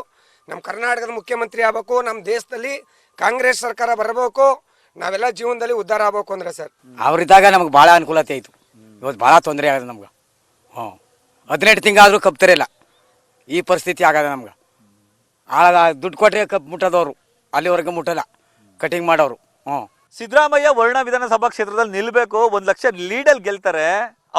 ನಮ್ಮ ಕರ್ನಾಟಕದ ಮುಖ್ಯಮಂತ್ರಿ ಆಗಬೇಕು, ನಮ್ಮ ದೇಶದಲ್ಲಿ ಕಾಂಗ್ರೆಸ್ ಸರ್ಕಾರ ಬರಬೇಕು, ನಾವೆಲ್ಲ ಜೀವನದಲ್ಲಿ ಉದ್ಧಾರ ಆಗಬೇಕು ಅಂದ್ರೆ ಸರ್. ಅವರಿದ್ದಾಗ ನಮ್ಗೆ ಭಾಳ ಅನುಕೂಲತೆ ಆಯಿತು. ಇವತ್ತು ಭಾಳ ತೊಂದರೆ ಆಗದೆ ನಮ್ಗೆ. 18 ತಿಂಗಳಾದರೂ ಕಪ್ ಇಲ್ಲ. ಈ ಪರಿಸ್ಥಿತಿ ಆಗದೆ ನಮ್ಗೆ. ದುಡ್ಡು ಕೊಟ್ಟರೆ ಕಪ್ ಮುಟ್ಟೋದವರು, ಅಲ್ಲಿವರೆಗೆ ಮುಟ್ಟಲ್ಲ ಕಟಿಂಗ್ ಮಾಡೋರು. ಸಿದ್ದರಾಮಯ್ಯ ವರ್ಣ ವಿಧಾನಸಭಾ ಕ್ಷೇತ್ರದಲ್ಲಿ ನಿಲ್ಬೇಕು, 1 ಲಕ್ಷ ಲೀಡಲ್ಲಿ ಗೆಲ್ತಾರೆ.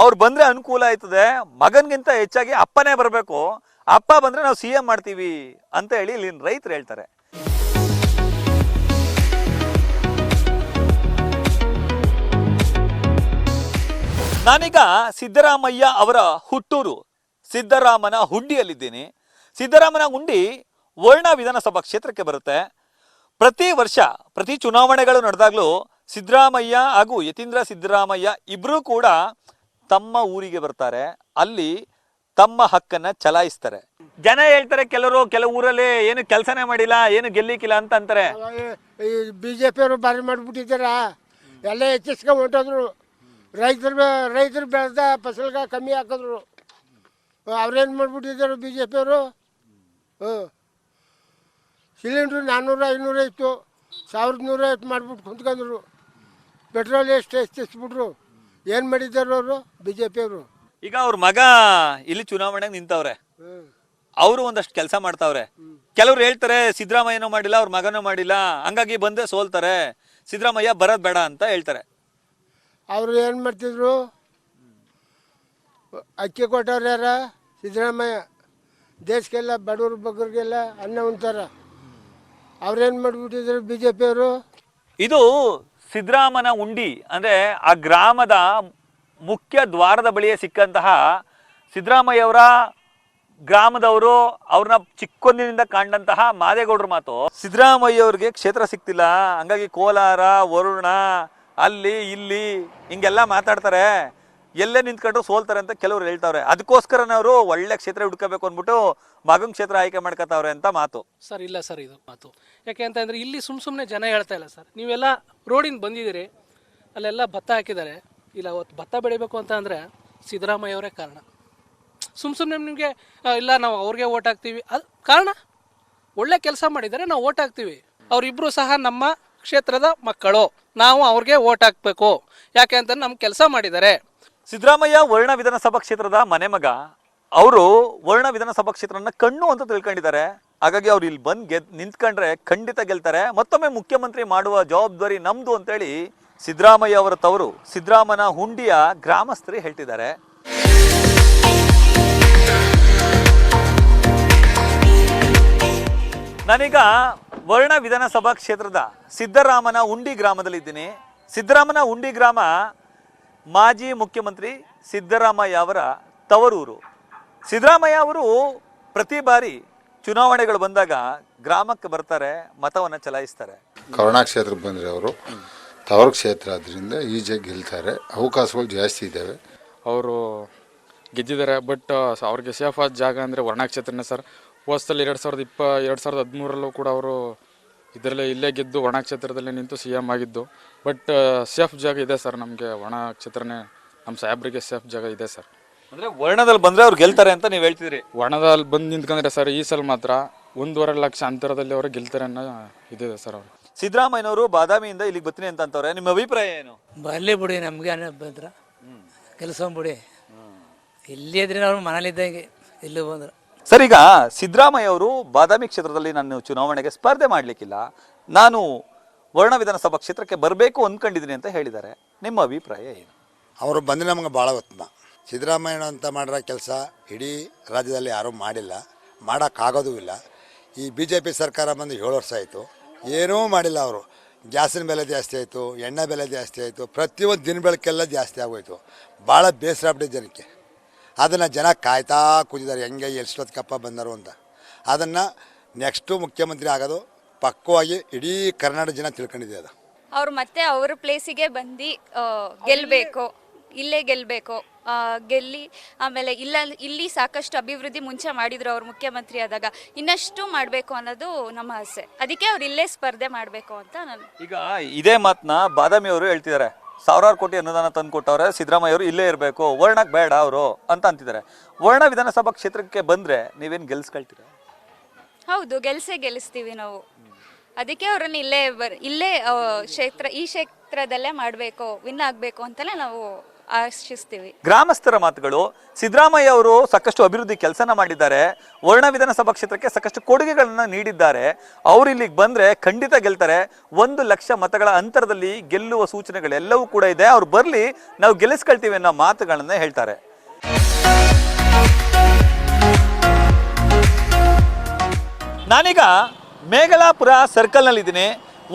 ಅವ್ರು ಬಂದ್ರೆ ಅನುಕೂಲ ಆಯ್ತದೆ. ಮಗನ್ಗಿಂತ ಹೆಚ್ಚಾಗಿ ಅಪ್ಪನೇ ಬರಬೇಕು, ಅಪ್ಪ ಬಂದ್ರೆ ನಾವು CM ಮಾಡ್ತೀವಿ ಅಂತ ಹೇಳಿ ಇಲ್ಲಿನ ರೈತರು ಹೇಳ್ತಾರೆ. ನಾನೀಗ ಸಿದ್ದರಾಮಯ್ಯ ಅವರ ಹುಟ್ಟೂರು ಸಿದ್ದರಾಮನ ಹುಂಡಿಯಲ್ಲಿದ್ದೀನಿ. ಸಿದ್ದರಾಮನ ಹುಂಡಿ ವರ್ಣ ವಿಧಾನಸಭಾ ಕ್ಷೇತ್ರಕ್ಕೆ ಬರುತ್ತೆ. ಪ್ರತಿ ವರ್ಷ ಪ್ರತಿ ಚುನಾವಣೆಗಳು ನಡೆದಾಗಲೂ ಸಿದ್ದರಾಮಯ್ಯ ಹಾಗೂ ಯತೀಂದ್ರ ಸಿದ್ದರಾಮಯ್ಯ ಇಬ್ಬರೂ ಕೂಡ ತಮ್ಮ ಊರಿಗೆ ಬರ್ತಾರೆ, ಅಲ್ಲಿ ತಮ್ಮ ಹಕ್ಕನ್ನ ಚಲಾಯಿಸ್ತಾರೆ. ಜನ ಹೇಳ್ತಾರೆ ಕೆಲವು ಊರಲ್ಲಿ ಏನು ಕೆಲಸನೇ ಮಾಡಿಲ್ಲ, ಏನು ಗೆಲ್ಲಿಕ್ಕಿಲ್ಲ ಅಂತ ಅಂತಾರೆ. ಈ ಬಿ ಜೆ ಪಿಯವರು ಬಾರಿ ಮಾಡಿಬಿಟ್ಟಿದ್ದಾರ, ಎಲ್ಲ ಹೆಚ್ಚಿಸ್ಕೊಂಡು ಹೊಂಟೋದ್ರು. ರೈತರು ಬೆಳೆದ ಫಸಲ್ಗೆ ಕಮ್ಮಿ ಹಾಕಿದ್ರು. ಅವ್ರೇನು ಮಾಡಿಬಿಟ್ಟಿದ್ದಾರೆ ಬಿ ಜೆ ಪಿಯವರು? ಸಿಲಿಂಡ್ರು 400-500 ಇತ್ತು, 1150 ಮಾಡಿಬಿಟ್ಟು ಕುಂತ್ಕೊಂಡ್ರು. ಪೆಟ್ರೋಲ್ ಎಷ್ಟು ಹೆಚ್ಚಿಸ್ಬಿಟ್ರು. ಏನು ಮಾಡಿದ್ದಾರೆ ಅವರು ಬಿ ಜೆ ಪಿಯವರು? ಈಗ ಅವ್ರ ಮಗ ಇಲ್ಲಿ ಚುನಾವಣೆಗೆ ನಿಂತವ್ರೆ, ಅವರು ಒಂದಷ್ಟು ಕೆಲಸ ಮಾಡ್ತಾವ್ರೆ. ಕೆಲವ್ರು ಹೇಳ್ತಾರೆ ಸಿದ್ದರಾಮಯ್ಯನೂ ಮಾಡಿಲ್ಲ, ಅವ್ರ ಮಗನೂ ಮಾಡಿಲ್ಲ, ಹಂಗಾಗಿ ಬಂದೇ ಸೋಲ್ತಾರೆ, ಸಿದ್ದರಾಮಯ್ಯ ಬರೋದು ಬೇಡ ಅಂತ ಹೇಳ್ತಾರೆ. ಅವರು ಏನು ಮಾಡ್ತಿದ್ರು? ಅಕ್ಕಿ ಕೊಟ್ಟವ್ರು ಯಾರ? ಸಿದ್ದರಾಮಯ್ಯ. ದೇಶಕ್ಕೆಲ್ಲ ಬಡವ್ರ ಬಗ್ಗರಿಗೆಲ್ಲ ಅನ್ನ ಉಂಟಾರ. ಅವ್ರೇನು ಮಾಡಿಬಿಟ್ಟಿದ್ರು ಬಿ ಜೆ ಪಿಯವರು? ಇದು ಸಿದ್ದರಾಮನ ಉಂಡಿ ಅಂದ್ರೆ ಆ ಗ್ರಾಮದ ಮುಖ್ಯ ದ್ವಾರದ ಬಳಿಯೇ ಸಿಕ್ಕಂತಹ ಸಿದ್ದರಾಮಯ್ಯವರ ಗ್ರಾಮದವರು ಅವ್ರನ್ನ ಚಿಕ್ಕೊಂದಿನಿಂದ ಕಂಡಂತಹ ಮಾದೇಗೌಡರ ಮಾತು. ಸಿದ್ದರಾಮಯ್ಯ ಅವ್ರಿಗೆ ಕ್ಷೇತ್ರ ಸಿಕ್ತಿಲ್ಲ, ಹಂಗಾಗಿ ಕೋಲಾರ, ವರುಣ, ಅಲ್ಲಿ ಇಲ್ಲಿ ಹಿಂಗೆಲ್ಲ ಮಾತಾಡ್ತಾರೆ, ಎಲ್ಲೇ ನಿಂತ್ಕೊಂಡ್ರು ಸೋಲ್ತಾರೆ ಅಂತ ಕೆಲವ್ರು ಹೇಳ್ತಾವ್ರೆ. ಅದಕ್ಕೋಸ್ಕರನೇ ಅವರು ಒಳ್ಳೆ ಕ್ಷೇತ್ರ ಹುಡ್ಕೋಬೇಕು ಅಂದ್ಬಿಟ್ಟು ಮಗನ ಕ್ಷೇತ್ರ ಆಯ್ಕೆ ಮಾಡ್ಕೊತಾವ್ರೆ ಅಂತ ಮಾತು. ಸರ್ ಇಲ್ಲ ಸರ್ ಇದು ಮಾತು. ಯಾಕೆ ಅಂತಂದರೆ ಇಲ್ಲಿ ಸುಮ್ಮನೆ ಜನ ಹೇಳ್ತಾ ಇಲ್ಲ ಸರ್. ನೀವೆಲ್ಲ ರೋಡಿಂದ ಬಂದಿದ್ದೀರಿ, ಅಲ್ಲೆಲ್ಲ ಭತ್ತ ಹಾಕಿದ್ದಾರೆ. ಇಲ್ಲ ಅವತ್ತು ಭತ್ತ ಬೆಳಿಬೇಕು ಅಂತ ಅಂದರೆ ಸಿದ್ದರಾಮಯ್ಯ ಅವರೇ ಕಾರಣ. ಸುಮ್ಮನೆ ನಿಮಗೆ ಇಲ್ಲ ನಾವು ಅವ್ರಿಗೆ ಓಟ್ ಹಾಕ್ತೀವಿ, ಅದು ಕಾರಣ ಒಳ್ಳೆ ಕೆಲಸ ಮಾಡಿದ್ದಾರೆ, ನಾವು ಓಟ್ ಹಾಕ್ತೀವಿ. ಅವರಿಬ್ಬರು ಸಹ ನಮ್ಮ ಕ್ಷೇತ್ರದ ಮಕ್ಕಳು, ನಾವು ಅವ್ರಿಗೆ ಓಟ್ ಹಾಕಬೇಕು. ಯಾಕೆ ಅಂತಂದ್ರೆ ನಮ್ಮ ಕೆಲಸ ಮಾಡಿದ್ದಾರೆ. ಸಿದ್ದರಾಮಯ್ಯ ವರ್ಣ ವಿಧಾನಸಭಾ ಕ್ಷೇತ್ರದ ಮನೆ ಮಗ. ಅವರು ವರ್ಣ ವಿಧಾನಸಭಾ ಕ್ಷೇತ್ರನ ಕಣ್ಣು ಅಂತ ತಿಳ್ಕೊಂಡಿದ್ದಾರೆ. ಹಾಗಾಗಿ ಅವ್ರು ಇಲ್ಲಿ ಬಂದು ನಿಂತ್ಕೊಂಡ್ರೆ ಖಂಡಿತ ಗೆಲ್ತಾರೆ, ಮತ್ತೊಮ್ಮೆ ಮುಖ್ಯಮಂತ್ರಿ ಮಾಡುವ ಜವಾಬ್ದಾರಿ ನಮ್ದು ಅಂತೇಳಿ ಸಿದ್ದರಾಮಯ್ಯ ಅವರ ತವರು ಸಿದ್ದರಾಮನ ಹುಂಡಿಯ ಗ್ರಾಮಸ್ಥರು ಹೇಳ್ತಿದ್ದಾರೆ. ನಾನೀಗ ವರ್ಣ ವಿಧಾನಸಭಾ ಕ್ಷೇತ್ರದ ಸಿದ್ದರಾಮನ ಉಂಡಿ ಗ್ರಾಮದಲ್ಲಿದ್ದೀನಿ. ಸಿದ್ದರಾಮನ ಉಂಡಿ ಗ್ರಾಮ ಮಾಜಿ ಮುಖ್ಯಮಂತ್ರಿ ಸಿದ್ದರಾಮಯ್ಯ ಅವರ ತವರೂರು. ಸಿದ್ದರಾಮಯ್ಯ ಅವರು ಪ್ರತಿ ಬಾರಿ ಚುನಾವಣೆಗಳು ಬಂದಾಗ ಗ್ರಾಮಕ್ಕೆ ಬರ್ತಾರೆ, ಮತವನ್ನು ಚಲಾಯಿಸ್ತಾರೆ. ಕರೋನಾ ಕ್ಷೇತ್ರಕ್ಕೆ ಬಂದರೆ ಅವರು ತವರ ಕ್ಷೇತ್ರ ಆದ್ದರಿಂದ ಈಜಾಗಿ ಗೆಲ್ತಾರೆ, ಅವಕಾಶಗಳು ಜಾಸ್ತಿ ಇದ್ದಾವೆ. ಅವರು ಗೆದ್ದಿದ್ದಾರೆ, ಬಟ್ ಅವ್ರಿಗೆ ಸೇಫ್ ಆದ ಜಾಗ ಅಂದರೆ ವರ್ಣ ಕ್ಷೇತ್ರನೇ ಸರ್. ಹೋದ್ಸಲ 2013 ಕೂಡ ಅವರು ಇದರಲ್ಲೇ ಇಲ್ಲೇ ಗೆದ್ದು ವರ್ಣ ಕ್ಷೇತ್ರದಲ್ಲೇ ನಿಂತು CM ಆಗಿದ್ದು. ಬಟ್ ಸೇಫ್ ಜಾಗ ಇದೆ ಸರ್, ನಮಗೆ ವರ್ಣ ಕ್ಷೇತ್ರನೇ ನಮ್ಮ ಸಾಹೇಬ್ರಿಗೆ ಸೇಫ್ ಜಾಗ ಇದೆ ಸರ್. ಅಂದರೆ ವರ್ಣದಲ್ಲಿ ಬಂದರೆ ಅವ್ರು ಗೆಲ್ತಾರೆ ಅಂತ ನೀವು ಹೇಳ್ತಿದ್ರಿ. ವರ್ಣದಲ್ಲಿ ಬಂದು ನಿಂತ್ಕೊಂಡ್ರೆ ಸರ್ ಈ ಸಲ ಮಾತ್ರ 1.5 ಲಕ್ಷ ಅಂತರದಲ್ಲಿ ಅವರು ಗೆಲ್ತಾರೆ ಅನ್ನೋ ಇದೆ ಸರ್. ಅವರು ಸಿದ್ದರಾಮಯ್ಯನವರು ಬಾದಾಮಿಯಿಂದ ಇಲ್ಲಿಗೆ ಬರ್ತೀನಿ ಅಂತ ಅಂತವ್ರೆ, ನಿಮ್ಮ ಅಭಿಪ್ರಾಯ ಏನು? ಬರಲಿ ಬಿಡಿ, ನಮಗೆ ಬಂದ್ರ ಕೆಲಸ ಬಿಡಿ, ಇಲ್ಲಿ ಇದ್ರೆ ಅವ್ರು ಮನೇಲಿದ್ದಂಗೆ ಇಲ್ಲಿ ಬಂದ್ರು. ಸರ್, ಈಗ ಸಿದ್ದರಾಮಯ್ಯ ಅವರು ಬಾದಾಮಿ ಕ್ಷೇತ್ರದಲ್ಲಿ ನಾನು ಚುನಾವಣೆಗೆ ಸ್ಪರ್ಧೆ ಮಾಡಲಿಕ್ಕಿಲ್ಲ, ನಾನು ವರ್ಣ ವಿಧಾನಸಭಾ ಕ್ಷೇತ್ರಕ್ಕೆ ಬರಬೇಕು ಅಂದ್ಕೊಂಡಿದ್ದೀನಿ ಅಂತ ಹೇಳಿದ್ದಾರೆ. ನಿಮ್ಮ ಅಭಿಪ್ರಾಯ ಏನು? ಅವರು ಬಂದರೆ ನಮಗೆ ಭಾಳ ಉತ್ತಮ. ಸಿದ್ದರಾಮಯ್ಯ ಅಂತ ಮಾಡಿರೋ ಕೆಲಸ ಇಡೀ ರಾಜ್ಯದಲ್ಲಿ ಯಾರೂ ಮಾಡಿಲ್ಲ, ಮಾಡೋಕ್ಕಾಗೋದೂ ಇಲ್ಲ. ಈ BJP ಸರ್ಕಾರ ಬಂದು 7 ವರ್ಷ ಆಯಿತು, ಏನೂ ಮಾಡಿಲ್ಲ. ಅವರು ಗ್ಯಾಸಿನ ಬೆಲೆ ಜಾಸ್ತಿ ಆಯಿತು, ಎಣ್ಣೆ ಬೆಲೆ ಜಾಸ್ತಿ ಆಯಿತು, ಪ್ರತಿಯೊಂದು ದಿನ ಬೆಳಕೆಲ್ಲ ಜಾಸ್ತಿ ಆಗೋಯ್ತು. ಭಾಳ ಬೇಸರ ಆಗ್ಬಿಟ್ಟಿದೆ ಜನಕ್ಕೆ. ಅದನ್ನು ಜನ ಕಾಯ್ತಾ ಕೂತಿದ್ದಾರೆ, ಹೆಂಗೆ ಎಷ್ಟೊತ್ತಿಗಪ್ಪ ಬಂದರು ಅಂತ. ಅದನ್ನು ನೆಕ್ಸ್ಟು ಮುಖ್ಯಮಂತ್ರಿ ಆಗೋದು ಪಕ್ವವಾಗಿ ಇಡೀ ಕರ್ನಾಟಕ ಜನ ತಿಳ್ಕೊಂಡಿದೆ. ಅದು ಅವ್ರು ಮತ್ತೆ ಅವ್ರ ಪ್ಲೇಸಿಗೆ ಬಂದು ಗೆಲ್ಲಬೇಕು, ಇಲ್ಲೇ ಗೆಲ್ಲಬೇಕು, ಗೆಲ್ಲಿ ಆಮೇಲೆ ಇಲ್ಲಿ ಸಾಕಷ್ಟು ಅಭಿವೃದ್ಧಿ ಮುಂಚೆ ಮಾಡಿದ್ರು ಅವ್ರು ಮುಖ್ಯಮಂತ್ರಿ ಆದಾಗ, ಇನ್ನಷ್ಟು ಮಾಡಬೇಕು ಅನ್ನೋದು ನಮ್ಮ ಆಸೆ. ಅದಕ್ಕೆ ಅವ್ರು ಇಲ್ಲೇ ಸ್ಪರ್ಧೆ ಮಾಡಬೇಕು ಅಂತ ನಾನು. ಈಗ ಇದೇ ಮಾತನ್ನ ಬಾದಾಮಿ ಅವರು ಹೇಳ್ತಿದ್ದಾರೆ. 1000 ಕೋಟಿ ಅನುದಾನ ತಂದು ಕೊಟ್ಟವ್ರೆ, ಸಿದ್ದರಾಮಯ್ಯ ಅವರು ಇಲ್ಲೇ ಇರಬೇಕು, ವರ್ಣಕ್ಕೆ ಬೇಡ ಅವರು ಅಂತ ಅಂತಿದ್ದಾರೆ. ವರ್ಣ ವಿಧಾನಸಭಾ ಕ್ಷೇತ್ರಕ್ಕೆ ಬಂದರೆ ನೀವೇನು ಗೆಲ್ಸ್ಕೊಳ್ತೀರಾ? ಹೌದು, ಗೆಲ್ಲಿಸ್ತೀವಿ ನಾವು. ಅದಕ್ಕೆ ಅವ್ರನ್ನ ಇಲ್ಲೇ ಈ ಕ್ಷೇತ್ರದಲ್ಲೇ ಮಾಡಬೇಕು, ವಿನ್ ಆಗಬೇಕು ಅಂತಲೇ ನಾವು ಆಶಿಸ್ತೀವಿ. ಗ್ರಾಮಸ್ಥರ ಮಾತುಗಳು. ಸಿದ್ದರಾಮಯ್ಯ ಅವರು ಸಾಕಷ್ಟು ಅಭಿವೃದ್ಧಿ ಕೆಲಸನ ಮಾಡಿದ್ದಾರೆ, ವರ್ಣ ವಿಧಾನಸಭಾ ಕ್ಷೇತ್ರಕ್ಕೆ ಸಾಕಷ್ಟು ಕೊಡುಗೆಗಳನ್ನು ನೀಡಿದ್ದಾರೆ. ಅವರು ಇಲ್ಲಿಗೆ ಬಂದರೆ ಖಂಡಿತ ಗೆಲ್ತಾರೆ. 1 ಲಕ್ಷ ಮತಗಳ ಅಂತರದಲ್ಲಿ ಗೆಲ್ಲುವ ಸೂಚನೆಗಳೆಲ್ಲವೂ ಕೂಡ ಇದೆ. ಅವ್ರು ಬರಲಿ, ನಾವು ಗೆಲ್ಲಿಸ್ಕೊಳ್ತೀವಿ ಅನ್ನೋ ಮಾತುಗಳನ್ನ ಹೇಳ್ತಾರೆ. ನಾನೀಗ ಮೇಘಲಾಪುರ ಸರ್ಕಲ್ನಲ್ಲಿದ್ದೀನಿ.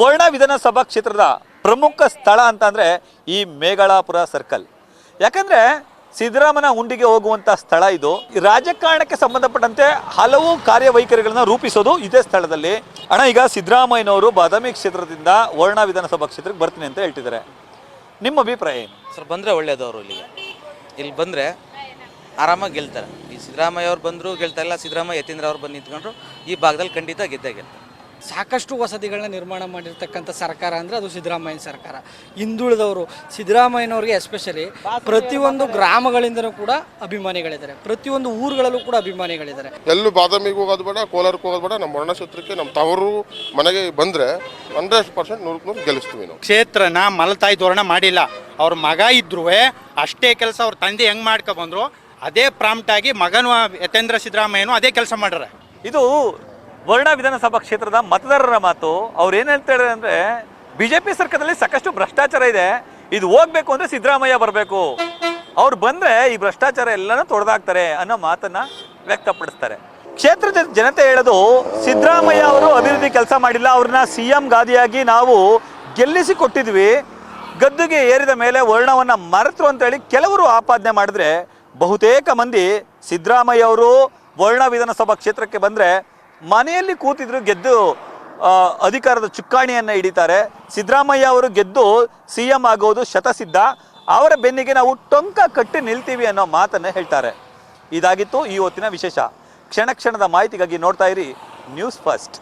ವರ್ಣ ವಿಧಾನಸಭಾ ಕ್ಷೇತ್ರದ ಪ್ರಮುಖ ಸ್ಥಳ ಅಂತಂದರೆ ಈ ಮೇಘಲಾಪುರ ಸರ್ಕಲ್. ಯಾಕಂದರೆ ಸಿದ್ದರಾಮನ ಹುಂಡಿಗೆ ಹೋಗುವಂಥ ಸ್ಥಳ ಇದು. ರಾಜಕಾರಣಕ್ಕೆ ಸಂಬಂಧಪಟ್ಟಂತೆ ಹಲವು ಕಾರ್ಯವೈಖರಿಗಳನ್ನು ರೂಪಿಸೋದು ಇದೇ ಸ್ಥಳದಲ್ಲಿ. ಅಣ್ಣ, ಈಗ ಸಿದ್ದರಾಮಯ್ಯನವರು ಬಾದಾಮಿ ಕ್ಷೇತ್ರದಿಂದ ವರ್ಣ ವಿಧಾನಸಭಾ ಕ್ಷೇತ್ರಕ್ಕೆ ಬರ್ತೀನಿ ಅಂತ ಹೇಳ್ತಿದ್ದಾರೆ. ನಿಮ್ಮ ಅಭಿಪ್ರಾಯ ಏನು? ಸರ್ ಬಂದರೆ ಒಳ್ಳೇದು. ಅವರು ಇಲ್ಲಿ ಬಂದರೆ ಆರಾಮಾಗಿ ಗೆಲ್ತಾರೆ. ಈ ಸಿದ್ದರಾಮಯ್ಯ ಅವ್ರು ಬಂದರೂ ಗೆಲ್ತಾ ಇಲ್ಲ, ಸಿದ್ದರಾಮಯ್ಯ ಯತೀಂದ್ರ ಅವ್ರು ಬಂದು ನಿಂತ್ಕೊಂಡ್ರು ಈ ಭಾಗದಲ್ಲಿ ಖಂಡಿತ ಗೆದ್ದೇ ಗೆಲ್ತಾರೆ. ಸಾಕಷ್ಟು ವಸತಿಗಳನ್ನ ನಿರ್ಮಾಣ ಮಾಡಿರ್ತಕ್ಕಂಥ ಸರ್ಕಾರ ಅಂದರೆ ಅದು ಸಿದ್ದರಾಮಯ್ಯನ ಸರ್ಕಾರ. ಹಿಂದುಳಿದವರು ಸಿದ್ದರಾಮಯ್ಯನವ್ರಿಗೆ ಎಸ್ಪೆಷಲಿ ಪ್ರತಿಯೊಂದು ಗ್ರಾಮಗಳಿಂದಲೂ ಕೂಡ ಅಭಿಮಾನಿಗಳಿದ್ದಾರೆ, ಪ್ರತಿಯೊಂದು ಊರುಗಳಲ್ಲೂ ಕೂಡ ಅಭಿಮಾನಿಗಳಿದ್ದಾರೆ. ಎಲ್ಲೂ ಬಾದಾಮಿಗೆ ಹೋಗೋದು ಬೇಡ, ಕೋಲಾರಕ್ಕೆ ಹೋಗೋದು ಬೇಡ, ನಮ್ಮ ವರ್ಣ ಕ್ಷೇತ್ರಕ್ಕೆ ನಮ್ಮ ತವರು ಮನೆಗೆ ಬಂದರೆ 100% 100% ಗೆಲ್ಲಿಸ್ತೀವಿ ನಾವು. ಕ್ಷೇತ್ರನ ಮಲತಾಯಿ ಧೋರಣೆ ಮಾಡಿಲ್ಲ. ಅವ್ರ ಮಗ ಇದ್ರೂ ಅಷ್ಟೇ ಕೆಲಸ ಅವ್ರ ತಂದೆ ಹೆಂಗೆ ಮಾಡ್ಕೊಬಂದ್ರು ಅದೇ ಪ್ರಾಂಪ್ಟಾಗಿ ಮಗನು ಯತೇಂದ್ರ ಸಿದ್ದರಾಮಯ್ಯನು ಅದೇ ಕೆಲಸ ಮಾಡ್ರೆ. ಇದು ವರ್ಣ ವಿಧಾನಸಭಾ ಕ್ಷೇತ್ರದ ಮತದಾರರ ಮಾತು. ಅವ್ರು ಏನು ಹೇಳ್ತಾರೆ ಅಂದರೆ, ಬಿಜೆಪಿ ಸರ್ಕಾರದಲ್ಲಿ ಸಾಕಷ್ಟು ಭ್ರಷ್ಟಾಚಾರ ಇದೆ, ಇದು ಹೋಗ್ಬೇಕು ಅಂದರೆ ಸಿದ್ದರಾಮಯ್ಯ ಬರಬೇಕು, ಅವ್ರು ಬಂದರೆ ಈ ಭ್ರಷ್ಟಾಚಾರ ಎಲ್ಲನೂ ತೊಡೆದಾಕ್ತಾರೆ ಅನ್ನೋ ಮಾತನ್ನ ವ್ಯಕ್ತಪಡಿಸ್ತಾರೆ. ಕ್ಷೇತ್ರದ ಜನತೆ ಹೇಳೋದು, ಸಿದ್ದರಾಮಯ್ಯ ಅವರು ಅಭಿವೃದ್ಧಿ ಕೆಲಸ ಮಾಡಿಲ್ಲ, ಅವ್ರನ್ನ CM ಗಾದಿಯಾಗಿ ನಾವು ಗೆಲ್ಲಿಸಿ ಕೊಟ್ಟಿದ್ವಿ, ಗದ್ದುಗೆ ಏರಿದ ಮೇಲೆ ವರ್ಣವನ್ನು ಮರೆತರು ಅಂತೇಳಿ ಕೆಲವರು ಆಪಾದನೆ ಮಾಡಿದ್ರೆ, ಬಹುತೇಕ ಮಂದಿ ಸಿದ್ದರಾಮಯ್ಯ ಅವರು ವರ್ಣ ವಿಧಾನಸಭಾ ಕ್ಷೇತ್ರಕ್ಕೆ ಬಂದರೆ ಮನೆಯಲ್ಲಿ ಕೂತಿದ್ರು ಗೆದ್ದು ಅಧಿಕಾರದ ಚುಕ್ಕಾಣಿಯನ್ನು ಹಿಡಿತಾರೆ. ಸಿದ್ದರಾಮಯ್ಯ ಅವರು ಗೆದ್ದು CM ಆಗೋದು ಶತಸಿದ್ಧ, ಅವರ ಬೆನ್ನಿಗೆ ನಾವು ಟೊಂಕ ಕಟ್ಟಿ ನಿಲ್ತೀವಿ ಅನ್ನೋ ಮಾತನ್ನು ಹೇಳ್ತಾರೆ. ಇದಾಗಿತ್ತು ಈ ಹೊತ್ತಿನ ವಿಶೇಷ. ಕ್ಷಣ ಕ್ಷಣದ ಮಾಹಿತಿಗಾಗಿ ನೋಡ್ತಾ ಇರಿ ನ್ಯೂಸ್ ಫಸ್ಟ್.